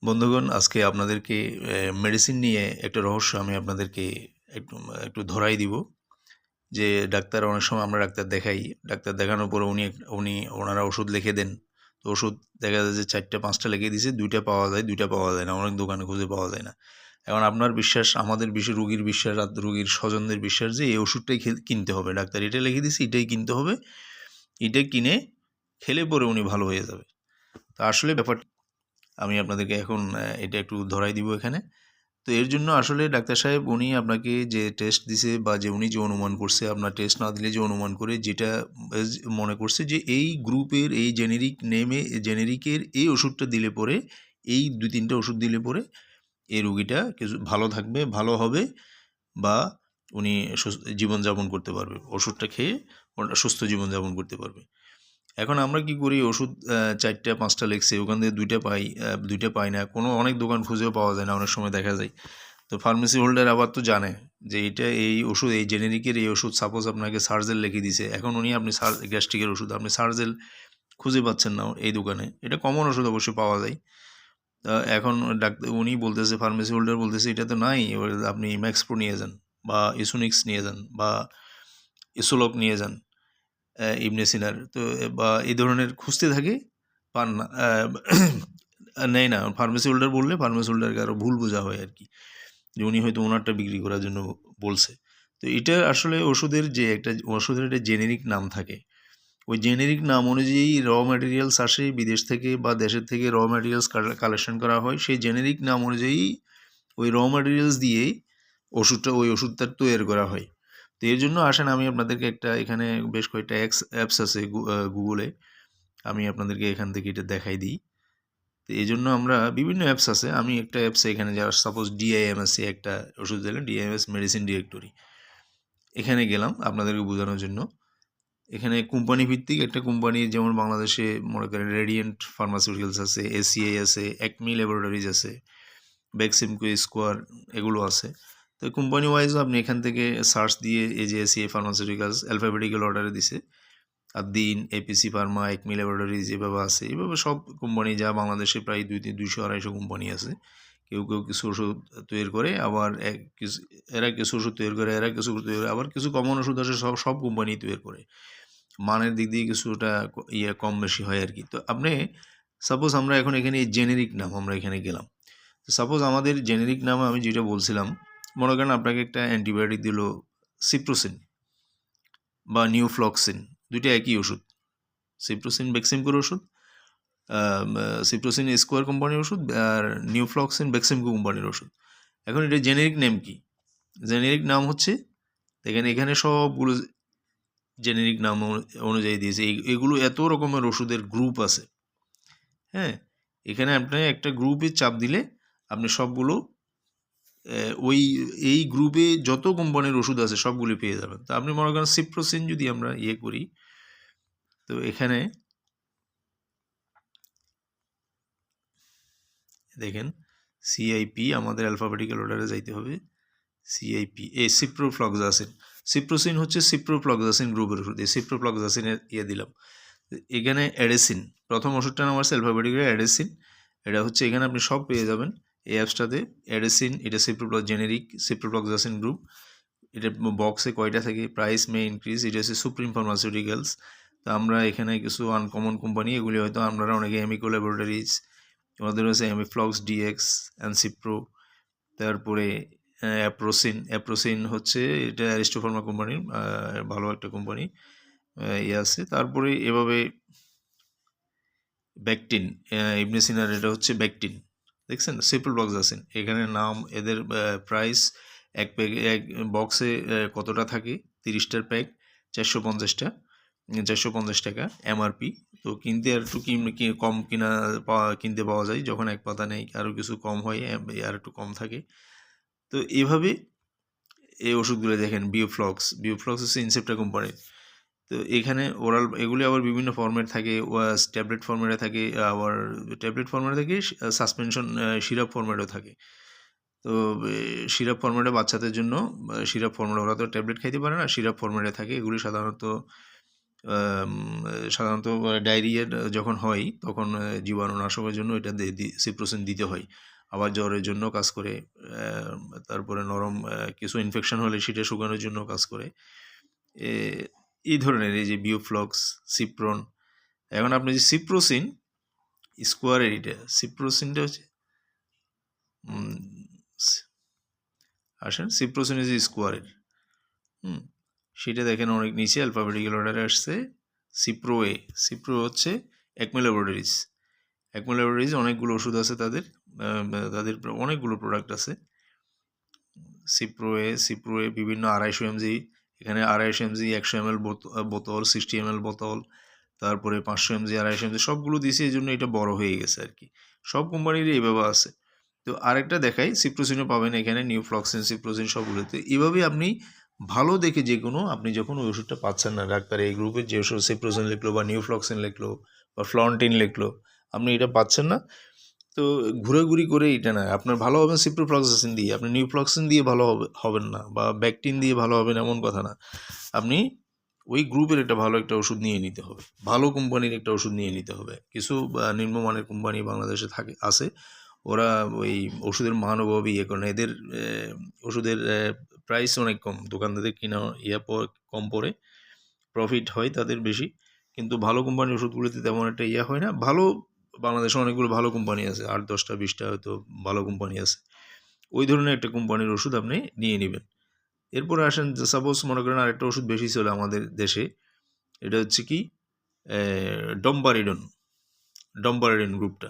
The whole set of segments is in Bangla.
বন্ধুগণ, আজকে আপনাদেরকে মেডিসিন নিয়ে একটা রহস্য আমি আপনাদেরকে একটু একটু ধরাই দিব। যে ডাক্তার অনেক সময় আমরা ডাক্তার দেখাই, ডাক্তার দেখানোর পরে ওনারা ওষুধ লিখে দেন। তো ওষুধ দেখা যায় যে ৪টা ৫টা লিখে দিয়েছে, ২টা পাওয়া যায়, ২টা পাওয়া যায় না, অনেক দোকানে খুঁজে পাওয়া যায় না। এখন আপনার বিশ্বাস, আমাদের রুগীর বিশ্বাস আর রুগীর স্বজনদের বিশ্বাস যে এই ওষুধটাই কিনতে হবে, ডাক্তার এটা লিখে দিয়েছে, এটাই কিনতে হবে, এটা কিনে খেলে পরে উনি ভালো হয়ে যাবে। তো আসলে ব্যাপারটা আমি আপনাদেরকে এখন এটা একটু ধরাই দিব এখানে। তো এর জন্য আসলে ডাক্তার সাহেব উনি আপনাকে যে টেস্ট দিছে বা যে উনি যে অনুমান করছে, আপনার টেস্ট না দিলে যে অনুমান করে যেটা এজ মনে করছে যে এই গ্রুপের এই জেনেরিক নেমে জেনেরিকের এই ওষুধটা দিলে পরে, এই ২-৩টা ওষুধ দিলে পরে এই রুগীটা কিছু ভালো থাকবে, ভালো হবে, বা উনি জীবনযাপন করতে পারবে। ওষুধটা খেয়ে সুস্থ জীবনযাপন করতে পারবে। এখন আমরা কি করি, ওষুধ ৪টা ৫টা লিখছে, ওখান থেকে ২টা পাই, ২টা পাই না, কোনো অনেক দোকান খুঁজেও পাওয়া যায় না, অনেক সময় দেখা যায়। তো ফার্মেসি হোল্ডার আবার তো জানে যে এটা এই ওষুধ, এই জেনেরিকের এই ওষুধ সাপোজ আপনাকে সার্জেল লিখে দিছে। এখন আপনি গ্যাস্ট্রিকের ওষুধ, আপনি সার্জেল খুঁজে পাচ্ছেন না এই দোকানে, এটা কমন ওষুধ অবশ্যই পাওয়া যায়। এখন ডাক্তার উনি বলতেছে, ফার্মেসি হোল্ডার বলতেছে এটা তো নাই, এবার আপনি ম্যাক্সপ্রো নিয়ে যান, বা ইসোনিক্স নিয়ে যান, বা ইসোলক নিয়ে যান, ইবনে সিনার। তো বা এই ধরনের খুঁজতে থাকে, পান না, নেয় না। ফার্মেসি হোল্ডার বললে ফার্মেসি হোল্ডারকে আরও ভুল বোঝা হয় আর কি, যে উনি হয়তো ওনারটা বিক্রি করার জন্য বলছে। তো এটা আসলে ওষুধের একটা জেনেরিক নাম থাকে। ওই জেনেরিক নাম অনুযায়ী ম্যাটেরিয়ালস আসে বিদেশ থেকে বা দেশের থেকে, ম্যাটেরিয়ালস কালেকশন করা হয়। সেই জেনেরিক নাম অনুযায়ী ওই ম্যাটেরিয়ালস দিয়েই ওই ওষুধটা তৈরি করা হয়। তো এর জন্য আসেন, আমি আপনাদেরকে এখানে বেশ কয়েকটা অ্যাপস আছে গুগলে, আমি আপনাদেরকে এখান থেকে এটা দেখাই দিই। তো এই জন্য আমরা বিভিন্ন অ্যাপস আছে, আমি একটা অ্যাপসে এখানে যারা সাপোজ ডিআইএমএসে একটা ওষুধ দিলেন, ডিআইএমএস মেডিসিন ডিরেক্টরি, এখানে গেলাম আপনাদেরকে বোঝানোর জন্য। এখানে কোম্পানি ভিত্তিক একটা কোম্পানির, যেমন বাংলাদেশে মনে করেন রেডিয়েন্ট ফার্মাসিউটিক্যালস আছে, এসিআই আছে, অ্যাকমি ল্যাবরেটরিজ আছে, বেক্সিমকো স্কোয়ার, এগুলো আছে। তো কোম্পানি ওয়াইজও আপনি এখান থেকে সার্চ দিয়ে, এই যে এসিআই ফার্মাসিউটিক্যালস অ্যালফাবেটিক্যাল অর্ডারে দিছে, আর দিন, এপিসি ফার্মা, একমি ল্যাবরেটরিজ, এভাবে আছে। এভাবে সব কোম্পানি, যা বাংলাদেশে প্রায় ২০০-২৫০ কোম্পানি আছে। কেউ কিছু ওষুধ তৈরি করে, আবার এরা কিছু ওষুধ তৈরি করে, এরা কিছু তৈরি করে, আবার কিছু কমন ওষুধ আছে, সব কোম্পানি তৈরি করে। মানের দিক দিয়ে কিছুটা কম বেশি হয় আর কি। তো আপনি সাপোজ আমরা এখন এখানে জেনেরিক নাম আমরা এখানে গেলাম। তো সাপোজ আমাদের জেনেরিক নাম আমি যেটা বলছিলাম, মনে করেন আপনাকে একটা অ্যান্টিবায়োটিক দিল সিপ্রোসিন বা নিউফ্লক্সিন, দুইটা একই ওষুধ। সিপ্রোসিন বেক্সিমকোর ওষুধ, সিপ্রোসিন স্কোয়ার কোম্পানির ওষুধ, আর নিউফ্লক্সিন বেক্সিমকো কোম্পানির ওষুধ। এখন এটা জেনেরিক নেম কি? জেনেরিক নাম হচ্ছে, দেখেন এখানে সবগুলো জেনেরিক নাম অনুযায়ী দিয়েছে। এগুলো এত রকমের ওষুধের গ্রুপ আছে, হ্যাঁ। এখানে আপনি একটা গ্রুপে চাপ দিলে আপনি সবগুলো ওই এই গ্রুপে যত কোম্পানির ওষুধ আছে সবগুলি পেয়ে যাবেন। তো আপনি মনে করেন সিপ্রোসিন যদি আমরা করি, তো এখানে দেখেন সিআইপি, আমাদের অ্যালফাবেটিক্যাল অর্ডারে যাইতে হবে। CIP, ciprofloxacin. সিপ্রোসিন হচ্ছে সিপ্রোফ্লক্সাসিন গ্রুপের ওষুধ, এই সিপ্রোফ্লক্সাসিনের দিলাম। এখানে অ্যাডেসিন, প্রথম ওষুধটার নাম আছে অ্যালফাবেটিক্যাল অ্যাডেসিন। এটা হচ্ছে, এখানে আপনি সব পেয়ে যাবেন এই অ্যাপসটাতে। অ্যাডেসিন, এটা জেনেরিক সিপ্রোফ্লক্সাসিন গ্রুপ। এটা বক্সে কয়টা থাকে, প্রাইস মে ইনক্রিজ, এটা হচ্ছে সুপ্রিম ফার্মাসিউটিক্যালস। তো আমরা এখানে কিছু আনকমন কোম্পানি, এগুলি হয়তো আপনারা অনেকে, এমিকো ল্যাবরেটরিজ, ওদের হচ্ছে এমিফ্লক্স ডিএক্স, অ্যানসিপ্রো, তারপরে অ্যাপ্রোসিন হচ্ছে, এটা অ্যারিস্টোফার্মা কোম্পানির ভালো একটা কোম্পানি আছে। তারপরে এভাবে ব্যাকটিন, ইবনে সিনার, এটা হচ্ছে ব্যাকটিন, দেখছেন সিপ্রোফ্লক্সাসিন। এখানে নাম, এদের প্রাইস, এক বক্সে কতটা থাকে, 30টার প্যাক, 450টা, 450 টাকা এমআরপি। তো কিনতে আর একটু কম কিনতে পাওয়া যায়, যখন এক পাতা নেই আরও কিছু কম হয়, আর একটু কম থাকে। তো এভাবে এই ওষুধগুলো দেখেন, বিওফ্লক্স হচ্ছে ইনসেপ্টা কোম্পানির। তো এখানে ওরাল, এগুলি আবার বিভিন্ন ফর্মেট থাকে, ট্যাবলেট ফর্মেটে থাকে, আবার সাসপেনশন সিরাপ ফর্মেটও থাকে। তো সিরাপ ফর্মেটে বাচ্চাদের জন্য, সিরাপ ফর্মেটে, ওরা তো ট্যাবলেট খাইতে পারে না, সিরাপ ফর্মেটে থাকে। এগুলি সাধারণত সাধারণত ডায়রিয়া যখন হয় তখন জীবাণুনাশকের জন্য এটা সিপ্রোসিন দিতে হয়। আবার জ্বরের জন্য কাজ করে, তারপরে নরম কিছু ইনফেকশন হলে সেটা শুকানোর জন্য কাজ করে। এই ধরনের এই যে বিওফ্লক্স, সিপ্রন। এখন আপনি যে সিপ্রোসিন স্কোয়ারের, এটা সিপ্রোসিনটা হচ্ছে আসেন সিপ্রোসিন ইজ স্কোয়ারের, সেটা দেখেন অনেক নিচে অ্যালফাবেটিক্যাল অর্ডারে আসছে। সিপ্রো হচ্ছে একমি ল্যাবরেটরিজ অনেকগুলো ওষুধ আছে তাদের, তাদের অনেকগুলো প্রোডাক্ট আছে। সিপ্রো এ বিভিন্ন 250 mg, এখানে 250 mg 100 ml বোতল, 60 ml বোতল, তারপরে 500 mg 250 mg সবগুলো দিয়েছে, এই জন্য এটা বড় হয়ে গেছে আর কি। সব কোম্পানিরই এইভাবে আছে। তো আরেকটা দেখাই, সিপ্রোসিনও পাবেন এখানে, নিউফ্লক্সিন, সিপ্রোসিন সবগুলোতে। এইভাবেই আপনি ভালো দেখে যে কোনো, আপনি যখন ওই ওষুধটা পাচ্ছেন না, ডাক্তার এই গ্রুপের যে ওষুধ সিপ্রোসিন লিখলো বা নিউফ্লক্সিন লিখলো বা ফ্লন্টিন লিখলো, আপনি এটা পাচ্ছেন না, তো ঘুরাঘুরি করে এটা না, আপনার ভালো হবেন সিপ্রোফ্লক্সাসিন দিয়ে, আপনি নিউফ্লক্সিন দিয়ে ভালো হবেন না, বা ব্যাকটিন দিয়ে ভালো হবেন এমন কথা না। আপনি ওই গ্রুপের একটা ভালো একটা ওষুধ নিয়ে নিতে হবে, ভালো কোম্পানির একটা ওষুধ নিয়ে নিতে হবে। কিছু নিম্নমানের কোম্পানি বাংলাদেশে আছে, ওরা ওই ওষুধের মান অভাবে ইয়ে করেন, এদের ওষুধের প্রাইস অনেক কম, দোকানদারদের কিনা কম পড়ে, প্রফিট হয় তাদের বেশি, কিন্তু ভালো কোম্পানির ওষুধগুলোতে তেমন একটা ইয়ে হয় না। ভালো, বাংলাদেশে অনেকগুলো ভালো কোম্পানি আছে, 8-10টা 20টা হয়তো ভালো কোম্পানি আছে, ওই ধরনের একটা কোম্পানির ওষুধ আপনি নিয়ে নেবেন। এরপরে আসেন, সাপোজ মনে করেন আরেকটা ওষুধ বেশি চলে আমাদের দেশে, এটা হচ্ছে কি ডম্পারেডন গ্রুপটা।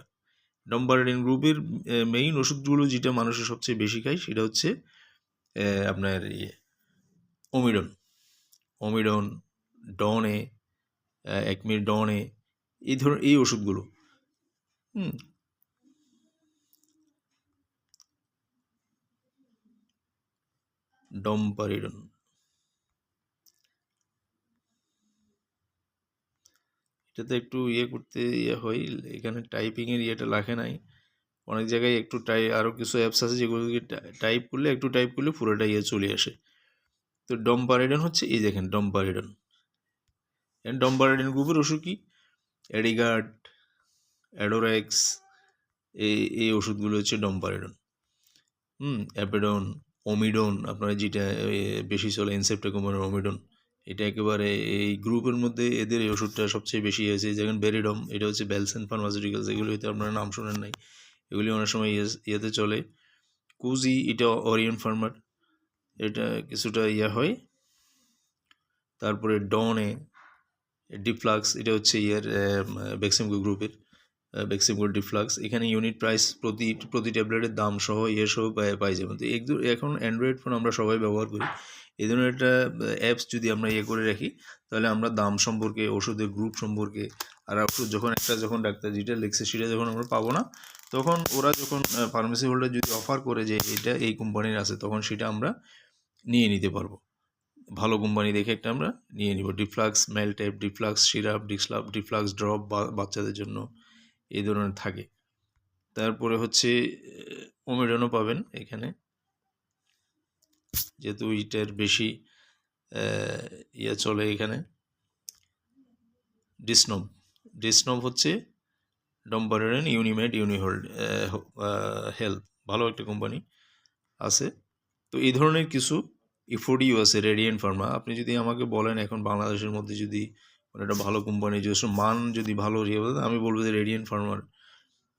ডম্পারেডন গ্রুপের মেইন ওষুধগুলো যেটা মানুষের সবচেয়ে বেশি খায় সেটা হচ্ছে আপনার ওমিডন, ডনে, একমির ডনে, এই ওষুধগুলো। ডম্পারেডন, এটাতে একটু করতে হয়, এখানে টাইপিংয়ের ইয়েটা লেখে নাই, অনেক জায়গায় একটু আরও কিছু অ্যাপস আছে যেগুলোকে টাইপ করলে পুরোটা চলে আসে। তো ডম্পারেডন হচ্ছে, এই দেখেন ডম্পারেডন গ্রুপের ওষুধ কি অ্যাডিগার্ড, অ্যাডোরেক্স, এই ওষুধগুলো হচ্ছে ডম্পারেডন। অ্যাপেডন, ওমিডন, আপনারা যেটা বেশি চলে ইনসেপ্টা কোম্পানির ওমিডন, এটা একেবারে এই গ্রুপের মধ্যে এদের এই ওষুধটা সবচেয়ে বেশি আছে। যেমন বেরিডম, এটা হচ্ছে বেলসেন ফার্মাসিউটিক্যালস, এগুলো হয়তো আপনারা নাম শোনেন নাই, এগুলি অনেক সময় ইয়েতে চলে। কুজি, এটা অরিয়ন ফার্মার, এটা কিছুটা হয়। তারপরে ডনে, ডিফ্লাক্স, এটা হচ্ছে বেক্সিমকো গ্রুপের, বেক্সিমকো ডিফ্লাক্স। এখানে ইউনিট প্রাইস প্রতি ট্যাবলেটের দাম সহ সহ পাই যাবেন। তো এখন অ্যান্ড্রয়েড ফোন আমরা সবাই ব্যবহার করি, এই ধরনের একটা অ্যাপস যদি আমরা করে রাখি, তাহলে আমরা দাম সম্পর্কে, ওষুধের গ্রুপ সম্পর্কে, আর ওষুধ যখন ডাক্তার যেটা লিখছে সেটা যখন আমরা পাবো না, তখন ওরা যখন ফার্মেসি হোল্ডার যদি অফার করে যে এটা এই কোম্পানির আছে, তখন সেটা আমরা নিয়ে নিতে পারবো। ভালো কোম্পানি দেখে একটা আমরা নিয়ে নিব। ডিফ্লাক্স মেলটেপ, ডিফ্লাক্স সিরাপ, ডিফ্লাক্স ড্রপ বাচ্চাদের জন্য এই ধরনের থাকে। তারপরে হচ্ছে ওমিডনও পাবেন এখানে, যেহেতু এটার বেশি চলে এখানে। ডিসনভ হচ্ছে ডম্পারেডন, ইউনিমেড, ইউনিহোল্ড হেলথ, ভালো একটা কোম্পানি আছে। তো এই ধরনের কিছু ইফোডিও আছে, রেডিয়েন্ট ফার্মা। আপনি যদি আমাকে বলেন এখন বাংলাদেশের মধ্যে যদি একটা ভালো কোম্পানি, যদি মান যদি ভালো আমি বলবো যে রেডিয়েন্ট ফার্মার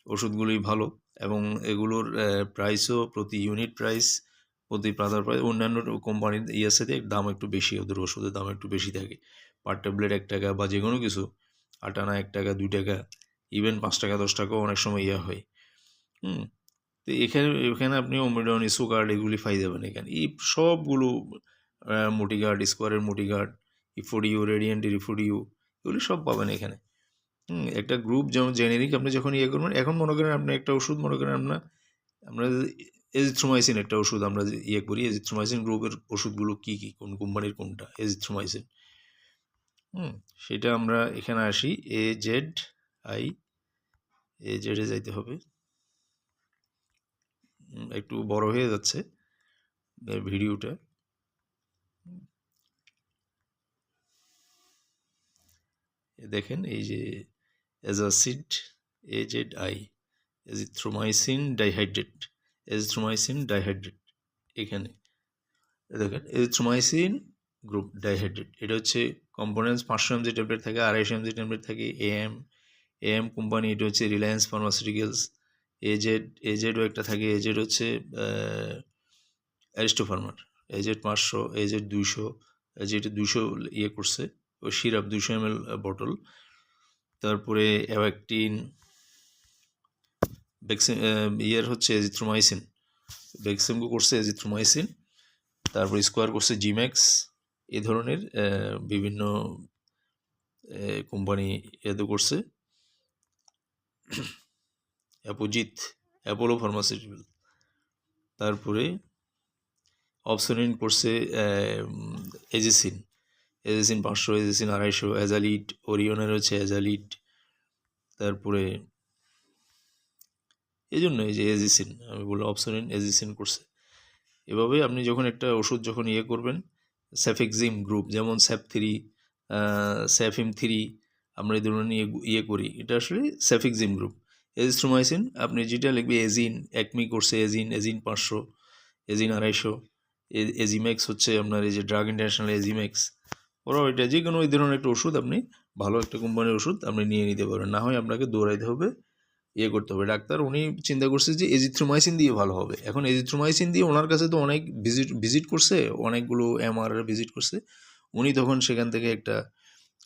ওষুধগুলোই ভালো, এবং এগুলোর প্রাইসও প্রতি ইউনিট প্রাইস, প্রতি প্রাইস অন্যান্য কোম্পানির সাথে দাম একটু বেশি, ওদের ওষুধের দাম একটু বেশি থাকে। পার ট্যাবলেট 1 টাকা, বা যে কোনো কিছু আটানা 1 টাকা, 2 টাকা, ইভেন 5 টাকা 10 টাকাও অনেক সময় হয়। তো এখানে আপনি ওমিডন, ইসোগার্ড এগুলি পাই যাবেন এখানে। এই সবগুলো মোটিগার্ড, স্কোয়ারের মোটিগার্ড, ইফোডিও, রেডিয়েন্টের ইফোডিও, এগুলি সব পাবেন এখানে। একটা গ্রুপ যেমন জেনেরিক আপনি যখন করবেন, এখন মনে করেন আপনি একটা ওষুধ, মনে করেন আমরা এজিথ্রোমাইসিন একটা ওষুধ আমরা করি, এজিথ্রোমাইসিন গ্রুপের ওষুধগুলো কি কোন কোম্পানির কোনটা এজিথ্রোমাইসিন, সেটা আমরা এখানে আসি, এজেডে যাইতে হবে, একটু বড় হয়ে যাচ্ছে ভিডিওটা। দেখেন এই যে অ্যাজাসিড AZI, এজিথ্রোমাইসিন ডাইহাইড্রেট এখানে দেখেন এজিথ্রোমাইসিন গ্রুপ ডাইহাইড্রেট, এটা হচ্ছে কম্পোনেন্টস 500 mg ট্যাবলেট থাকে, 250 mg ট্যাবলেট থাকে। এএম কোম্পানি, এটা হচ্ছে রিলায়েন্স ফার্মাসিউটিক্যালস। এজেডও একটা থাকে, এজেড হচ্ছে অ্যারিস্টো ফার্মার, এজেড 500, এজেড 200, এজেড 200 ইয়ে করছে ওই সিরাপ 200 ml বটল। তারপরে অ্যাভাকটিন, ইয়ের হচ্ছে এজিথ্রোমাইসিন, বেক্সিমকো করছে এজিথ্রোমাইসিন। তারপর স্কোয়ার করছে জিম্যাক্স। এই ধরনের বিভিন্ন কোম্পানি এতে করছে। Apollo pharmaceutical. তারপরে অপসনিন করছে এজিসিন 500, এজিসিন 250, অ্যাজালিড, ওরিয়নের হচ্ছে অ্যাজালিড। তারপরে এই জন্য এই যে এজিসিন আমি বললাম, অপসনিন এজিসিন করছে। এভাবে আপনি যখন একটা ওষুধ যখন ইয়ে করবেন, স্যাফেক্সিম গ্রুপ যেমন SAP3, SAFIM3 আমরা এই ধরনের ইয়ে করি, এটা আসলে স্যাফেক্সিম গ্রুপ। এজিথ্রোমাইসিন আপনি যেটা লিখবে এজিন, একমি করছে এজিন 500, এজিন 250, এজিম্যাক্স হচ্ছে আপনার এই যে ড্রাগ ইন্টারন্যাশনাল এজিম্যাক্স। ওরাও এটা যে কোনো এই ধরনের একটা ওষুধ আপনি ভালো একটা কোম্পানির ওষুধ আপনি নিয়ে নিতে পারেন, না হয় আপনাকে দৌড়াইতে হবে, ইয়ে করতে হবে। ডাক্তার উনি চিন্তা করছে যে এজিথ্রোমাইসিন দিয়ে ভালো হবে। এখন এজিথ্রোমাইসিন দিয়ে ওনার কাছে তো অনেক ভিজিট করছে, অনেকগুলো MRI ভিজিট করছে। উনি তখন সেখান থেকে একটা,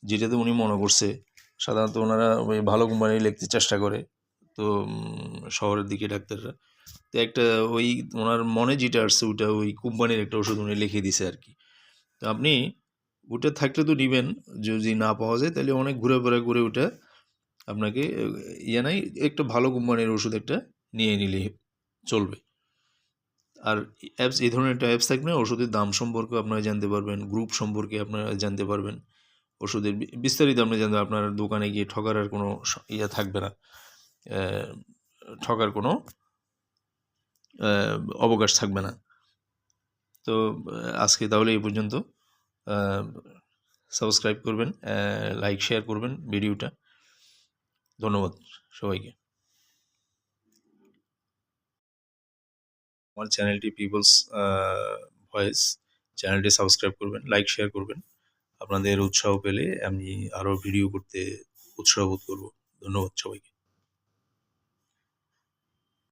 যেটাতে উনি মনে করছে, সাধারণত ওনারা ওই ভালো কোম্পানি লিখতে চেষ্টা করে, তো শহরের দিকে ডাক্তাররা, তো একটা ওই ওনার মনে যেটা আসছে ওটা ওই কোম্পানির একটা ওষুধ উনি লিখে দিছে আর কি। তো আপনি ওটা থাকলে তো নেবেন, যদি না পাওয়া যায় তাহলে অনেক ঘুরে করে ওটা আপনাকে ইয়ে নাই, একটা ভালো কোম্পানির ওষুধ একটা নিয়ে নিলে চলবে। আর অ্যাপস, এই ধরনের একটা অ্যাপস থাকলে ওষুধের দাম সম্পর্কে আপনারা জানতে পারবেন, গ্রুপ সম্পর্কে আপনারা জানতে পারবেন, ওষুধের বিস্তারিত আপনি জানতে, আপনার দোকানে গিয়ে ঠকার আর কোনো ইয়ে থাকবে না, ঠকার কোনো অবকাশ থাকবে না। তো আজকে তাহলে এই পর্যন্ত। সাবস্ক্রাইব করবেন, লাইক শেয়ার করবেন ভিডিওটা। ধন্যবাদ সবাইকে। আমার চ্যানেলটি পিপলস ভয়েস, চ্যানেলটি সাবস্ক্রাইব করবেন, লাইক শেয়ার করবেন। আপনাদের উৎসাহ পেলে আমি আরও ভিডিও করতে উৎসাহ বোধ করব। ধন্যবাদ সবাইকে।